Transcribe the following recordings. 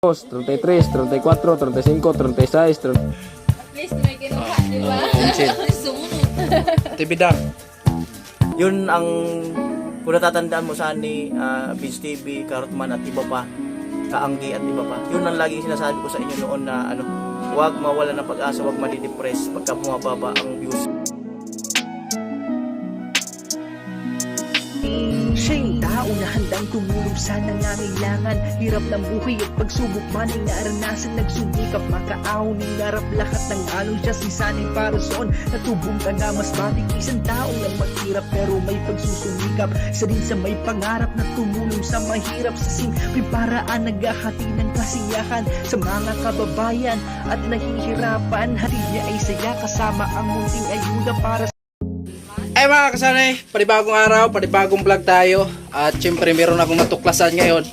33, 34, 35, 36, 30. At least may kinuha, di ba? Sumunod. Tibidang. Yun ang kung natatandaan mo saan ni Vince TV, Karotman at iba pa, Kaanggi at iba pa. Yun ang laging sinasabi ko sa inyo noon na huwag mawala ng pag-asa, huwag madidepress pagka bumababa ang views. Siya'y tao na handang tumulong sa nangangailangan. Hirap ng buhay at pagsubok man ay naranasan. Nagsumikap makaahon ng narap lahat ng alon siya sisanay para soon. Natubong ka na mas matik isang taong lang maghirap pero may pagsusumikap. Isa din sa may pangarap na tumulong sa mahirap. Sa simpleng paraan naghahati ng kasiyahan sa mga kababayan at nahihirapan. Hatid niya ay saya kasama ang munting ayuda para Ay mga kasanay, panibagong araw, panibagong vlog tayo. At syempre meron akong natuklasan ngayon.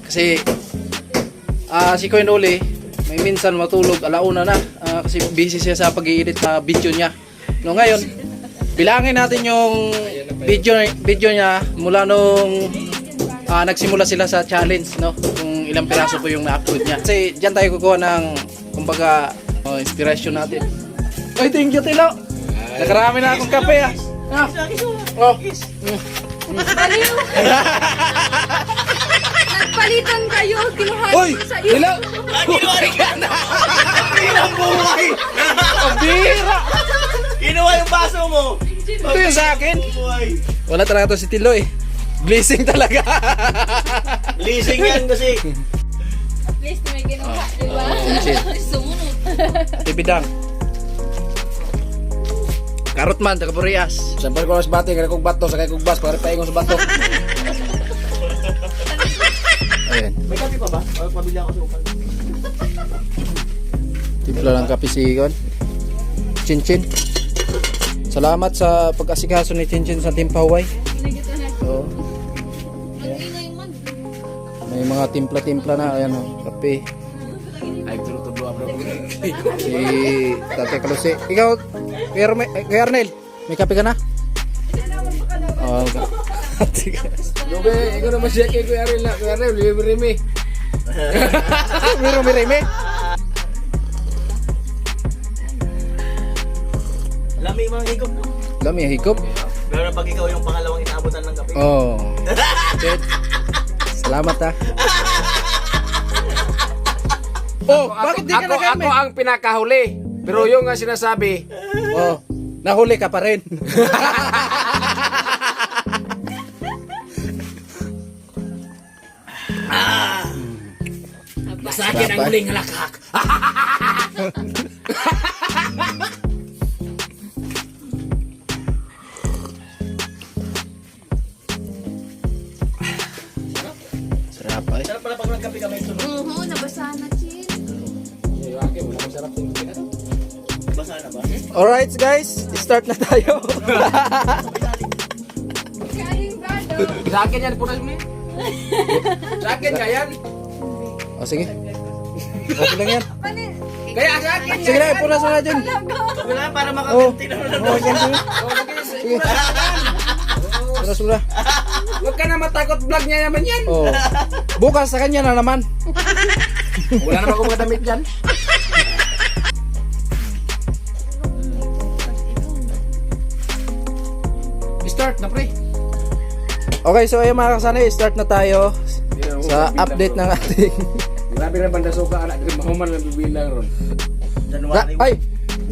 Kasi si Kuya Noli, may minsan matulog alauna na. Kasi busy siya sa pag-i-edit na video niya. No, ngayon, bilangin natin yung video niya mula nung nagsimula sila sa challenge, no? Kung ilang piraso po yung na-upload niya. Kasi dyan tayo kukuha ng, kumbaga, inspiration natin. Ay, thank you, Tilo! Nakarami na akong kape, ah! Oh. Baliw! Nagpalitan kayo, kinuha Hoy! ko sa iyo. Tilo! Kinuha ka na! Ang buhay! Ang bira! Kinuha yung baso mo! Ito yung sa akin. Buhay! Wala talaga to si Tilo eh. Blessing talaga. Leasing yan kasi. At least may kinuha, di ba? Sumunod. Tibidang. Karotman, taga Burias. Sampal ko lang sa bati, kaya kong bato, sakay kong bas, para paingon sa bato. Ayan. May kape pa ba? O pabili ako sa upal. Timpla ng kape si Gon. Chinchin. Salamat sa pag-asikaso ni Chinchin sa Timpaway. Nagito na. So, Mag-ingay man. may mga timpla-timpla na. Ayan o, kape. Ay, tulo-tulo bro. Si Tate Kalusi. Ikaw, Kuya Arnel, may kape ka na? Oo. Lobe, ikaw naman siya kay Kuya Aril na. Kuya Aril, libre-rimi. Miro mireme. Lami yung mga higop. Dami higop. Pero pag ikaw yung pangalawang inaabutan ng kape. Oh. Salamat ha. Oh, bakit di ka Ako nagamit? ang pinakahuli. Pero yung nga sinasabi, Oh, nahuli ka pa rin. Sa akin ang huling halakak. Sarap ay. Sarap pala pag nagkape ka may sunog. Oo, nabasahan na, Chin. Basa na ba? Alright guys, start na tayo. Karing gado. sa akin yan, punas mo yan. Sa akin ka yan. Oh, sige. Okay lang yan. Kaya sa akin Sige na, punas mo na dyan. Wala para Oh, makaganti na lang. oh, yan sige. Sige. Punas mo na. Huwag ka na matakot, vlog niya naman yan. Oh. Bukas sa kanya na naman. Wala naman akong mga damit dyan. Start na pre. Okay, so ayun mga kasanay, start na tayo sa update ng ating Grabe na banda suka, anak din mahuman lang bibilang ron. January. Ay,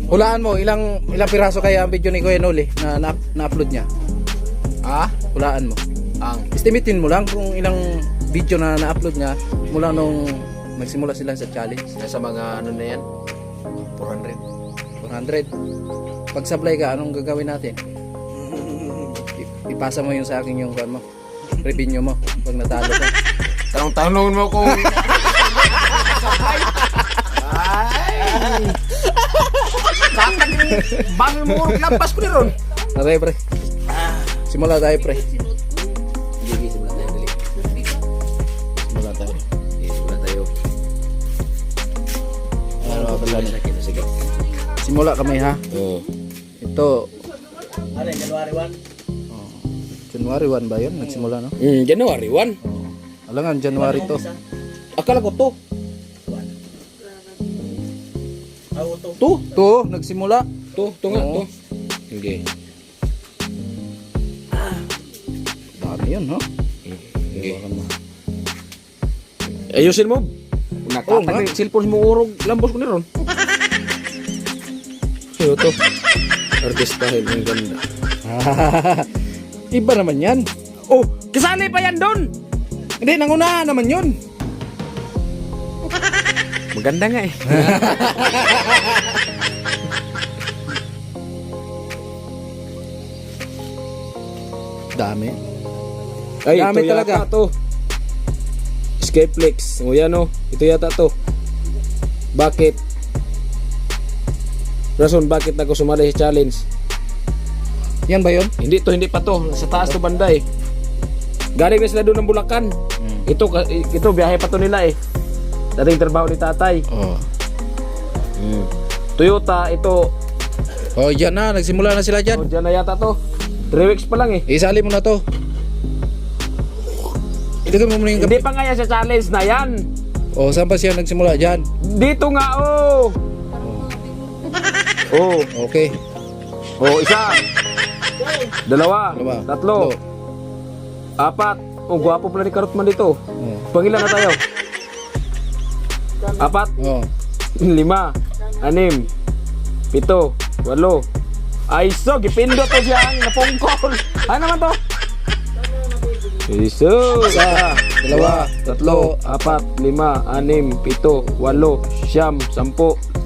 hulaan mo ilang piraso kaya ang video ni Kuya Noli na na-upload niya. Ah? Hulaan mo. Ang Estimatein mo lang kung ilang video na na-upload niya mula nung magsimula sila sa challenge. nasa mga ano na yan? 400. 400. Pag supply ka, anong gagawin natin? Ipasa mo yung sa akin yung kuwan mo. Revenue mo pag natalo ka. Tanong-tanong mo kung... Ay! Tatag ni... Bangin mo, lampas ko ni ron. Aray, pre. Simula tayo, pre. Sige, simula tayo, dali. Simula tayo. Sige, simula tayo. Ano ba pala? Sige. Simula kami ha. Oo. Ito, Ano, January 1? January 1 ba yun? Nagsimula, no? January 1. Alangan, January to. Akala ko to. To, nagsimula. To nga, Oo. to. Okay. Dami yun, ha? Okay. Ayusin mo. Nakatag yung cellphone mo urog. Lambos ko na ron. Sa'yo to. Artistahin, ang ganda. Iba naman yan. Oh, kasali pa yan doon. Hindi, nangunahan naman yun. Maganda nga eh. Dami. Ay, Dami ito talaga. yata to. Skyflex. O yan o. Ito yata to. Bakit? Rason, bakit ako sumali sa challenge? Yan ba yun? Hindi to, hindi pa to. Sa taas to banda eh. Galing na sila doon ng Bulacan. Ito, biyahe pa to nila eh. Dating trabaho ni tatay. Oh. Toyota, ito. Oh, dyan na. Nagsimula na sila O, dyan. dyan na yata to. 3 weeks pa lang eh. Isali mo na to. Ilagay mo muna yung Hindi pa nga yan sa challenge na yan. Oh, saan pa siya nagsimula? Dyan. Dito nga oh. Oh. Okay. Oh, isa. Dalawa. Dalawa. Tatlo. 4. Oh, gwapo pala ni Karotman dito. Oh. Pangilan na tayo? 4. Oh. 5. 6. 7. 8. Ay, so, gipindot to siyang napungkol. Ano naman to? Iso. Isa, dalawa, tatlo, 4, 5, 6, 7, 8, 9, 10,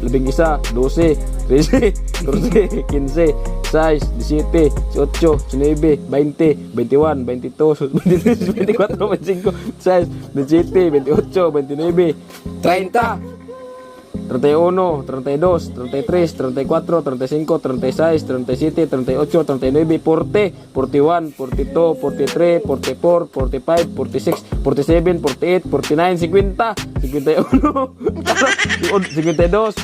11, 12, 13, 14, 15, 16, 17, 18, 19, 20, 21, 22, 23, 24, 25, 26, 27, 28, 29, 30, 31, 32, 33, 34, 35, 36, 37, 38, 39, 40, 41, 42, 43, 44, 45, 46, 47, 48, 49, 50, 51, 52,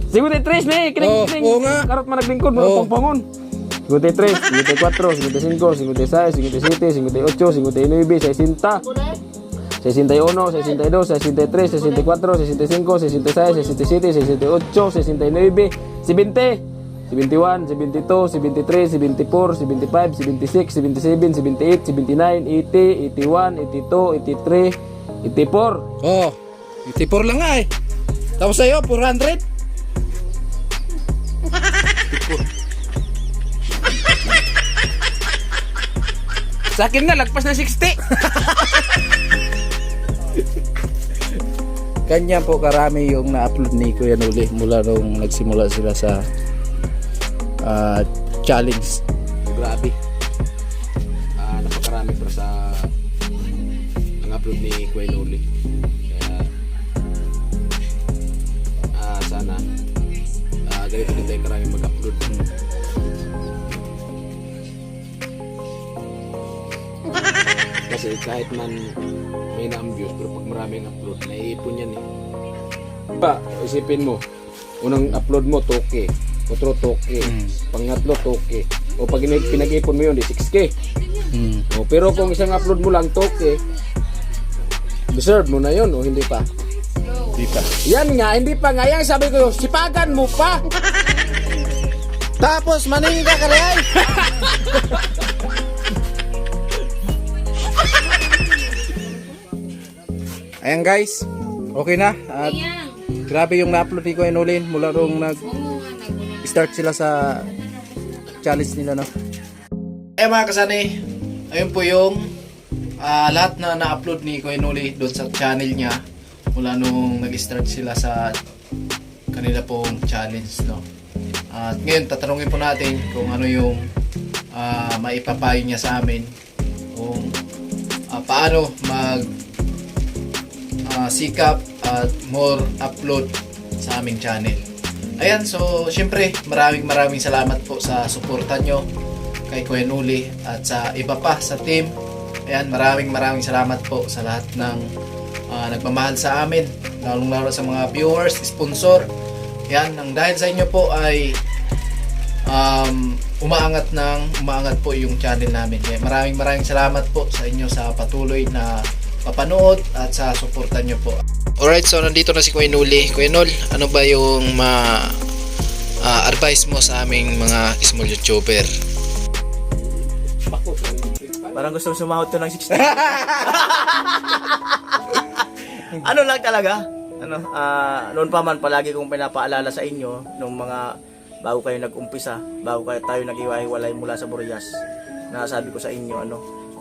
53, may kining Oo nga. karot man naglingkod mo Oo. pangpangon. 53, 54, 55, 56, 57, 58, 59, 60, 61, 62, 63, 64, 65, 66, 67, 68, 69, 70, 71, 72, 73, 74, 75, 76, 77, 78, 79, 80, 81, 82, 83, 84. Oh. 84 lang nga eh. Tapos sa'yo, 400. Sa akin nga, lagpas na 60. Kanya po karami yung na-upload ni Kuya Noli mula nung nagsimula sila sa challenge. Grabe. Napakarami para sa ang upload ni Kuya Noli. Kaya sana ganito din tayo karami mag-upload. Kasi kahit man may na-views pero pag maraming upload, naiipon yan eh. Isipin mo, unang upload mo, 2K. Otro, 2K. Pangatlo, 2K. O pag pinag-ipon mo yun, di 6K. O, pero kung isang upload mo lang, 2K, deserve mo na yun o hindi pa? Di pa. Yan nga, hindi pa nga. Yan sabi ko, sipagan mo pa. Tapos maningga ka rin. Ayan guys, okay na. At Ayan. grabe yung na-upload ni Kuya Nolin mula nung nag-start sila sa challenge nila, no? Eh mga kasani, ayun po yung lahat na na-upload ni Kuya Noli doon sa channel niya mula nung nag-start sila sa kanila pong challenge, no? At ngayon tatanungin po natin kung ano yung maipapayo niya sa amin kung paano sikap at more upload sa aming channel. Ayan, so syempre maraming salamat po sa suporta nyo kay Kuya Noli at sa iba pa sa team. Ayan, maraming salamat po sa lahat ng nagmamahal sa amin, lalong-lalo sa mga viewers, sponsor. Ayan, nang dahil sa inyo po ay umaangat po yung channel namin. Kaya maraming salamat po sa inyo sa patuloy na papanood at sa suporta nyo po. Alright, so nandito na si Kuya Noli. Kuya Nol, ano ba yung advice mo sa aming mga small YouTuber? Parang gusto sumahod to ng 60. Ano lang talaga? Noon pa man palagi kong pinapaalala sa inyo nung mga bago kayo nag-umpisa, bago tayo nag-iwahiwalay mula sa Burias. Na sabi ko sa inyo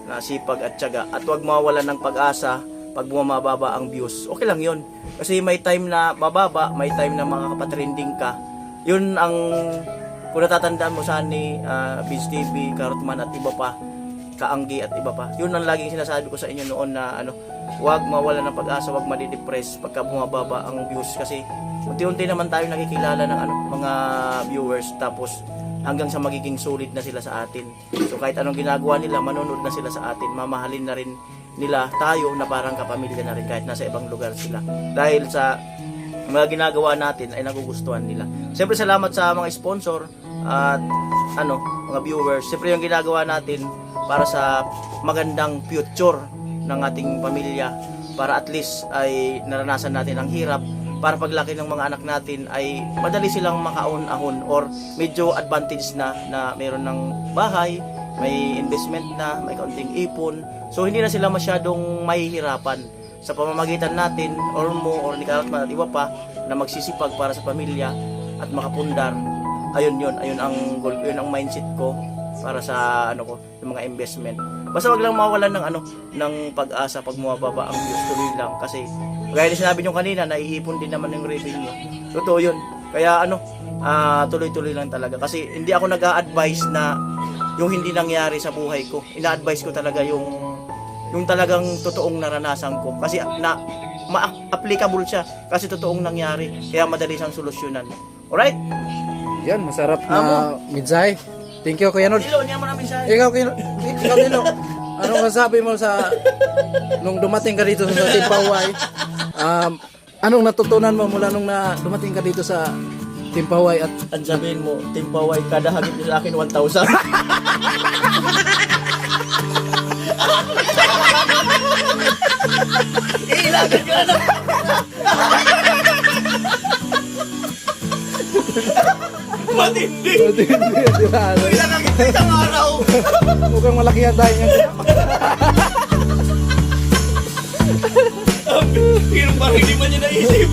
na sipag at tiyaga at huwag mawawalan ng pag-asa pag bumababa ang views. Okay lang 'yon. Kasi may time na bababa, may time na makakapatrending ka. 'Yun ang kung natatandaan mo sa ni Biz TV, Karotman at iba pa, Kaanggi at iba pa. Yun ang laging sinasabi ko sa inyo noon na huwag mawala ng pag-asa, huwag madidepress pagka bumababa ang views kasi unti-unti naman tayo nakikilala ng mga viewers tapos hanggang sa magiging sulit na sila sa atin. So kahit anong ginagawa nila, manonood na sila sa atin, mamahalin na rin nila tayo na parang kapamilya na rin kahit nasa ibang lugar sila. Dahil sa mga ginagawa natin ay nagugustuhan nila. Siyempre salamat sa mga sponsor at mga viewers. Siyempre yung ginagawa natin para sa magandang future ng ating pamilya, para at least ay naranasan natin ang hirap, para paglaki ng mga anak natin ay madali silang makaahon-ahon or medyo advantage na meron ng bahay, may investment na, may kaunting ipon. So hindi na sila masyadong mahihirapan sa pamamagitan natin or mo or ni Karotman at iba pa na magsisipag para sa pamilya at makapundar. Ayun ang goal ko, yun ang mindset ko para sa yung mga investment. Basta wag lang mawalan ng pag-asa pag bumababa ang views, tuloy lang kasi gaya na sinabi nyo kanina, naiipon din naman yung revenue. Totoo yun. Kaya tuloy-tuloy lang talaga kasi hindi ako nag-a-advise na yung hindi nangyari sa buhay ko. Ina-advise ko talaga yung talagang totoong naranasan ko kasi ma-applicable siya kasi totoong nangyari kaya madali siyang solusyonan. Alright? Yan, masarap na midzay. Thank you, Kuya Nol. Dilo, niya maraming sa Ikaw, Dilo. Anong masabi mo nung dumating ka dito sa Timpaway? Anong natutunan mo mula nung dumating ka dito sa Timpaway at ang sabihin mo, Timpaway, kada hagit niyo sa akin 1,000. Ilagan ka na. Matindi. di ba? Ilagan kita isang araw. Mukhang malaki yan tayo yan. Pero parang hindi man niya naisip.